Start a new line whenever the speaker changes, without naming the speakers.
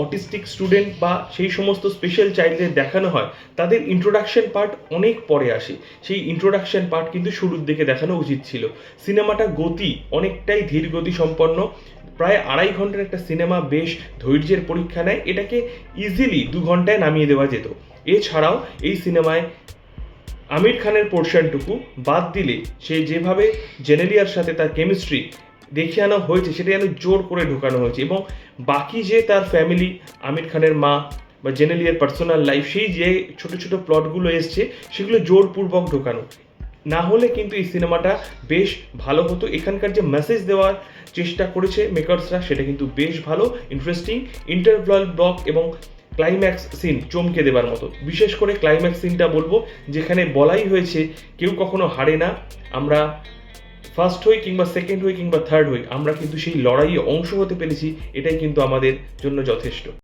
Autistic student বা সেই সমস্ত স্পেশাল চাইল্ডদের দেখানো হয় তাদের ইন্ট্রোডাকশন পার্ট অনেক পরে আসে, সেই ইন্ট্রোডাকশন পার্ট কিন্তু শুরুর দিকে দেখানো উচিত ছিল। সিনেমাটা গতি অনেকটাই ধীর গতি সম্পন্ন, প্রায় 2.5 ঘন্টার একটা সিনেমা বেশ ধৈর্যের পরীক্ষা নেয়, এটাকে ইজিলি 2 ঘন্টায় নামিয়ে দেওয়া যেত। এছাড়াও এই সিনেমায় আমির খানের পোর্শনটুকু বাদ দিলে সে যেভাবে জেনেলিয়ার সাথে তার কেমিস্ট্রি দেখিয়ে আনা হয়েছে সেটা যেন জোর করে ঢোকানো হয়েছে, এবং বাকি যে তার ফ্যামিলি, আমির খানের মা বা জেনেলিয়ার পার্সোনাল লাইফ, সেই যে ছোট ছোট প্লটগুলো এসছে সেগুলো জোরপূর্বক ঢোকানো, না হলে কিন্তু এই সিনেমাটা বেশ ভালো হতো। এখানকার যে মেসেজ দেওয়ার চেষ্টা করেছে মেকার্সরা সেটা কিন্তু বেশ ভালো, ইন্টারেস্টিং, ইন্টারভাল ব্লক এবং ক্লাইম্যাক্স সিন চমকে দেবার মতো। বিশেষ করে ক্লাইম্যাক্স সিনটা বলবো, যেখানে বলাই হয়েছে কেউ কখনো হারে না, আমরা ফার্স্ট হই কিংবা সেকেন্ড হই কিংবা থার্ড হই, আমরা কিন্তু সেই লড়াইয়ে অংশ হতে পেরেছি, এটাই কিন্তু আমাদের জন্য যথেষ্ট।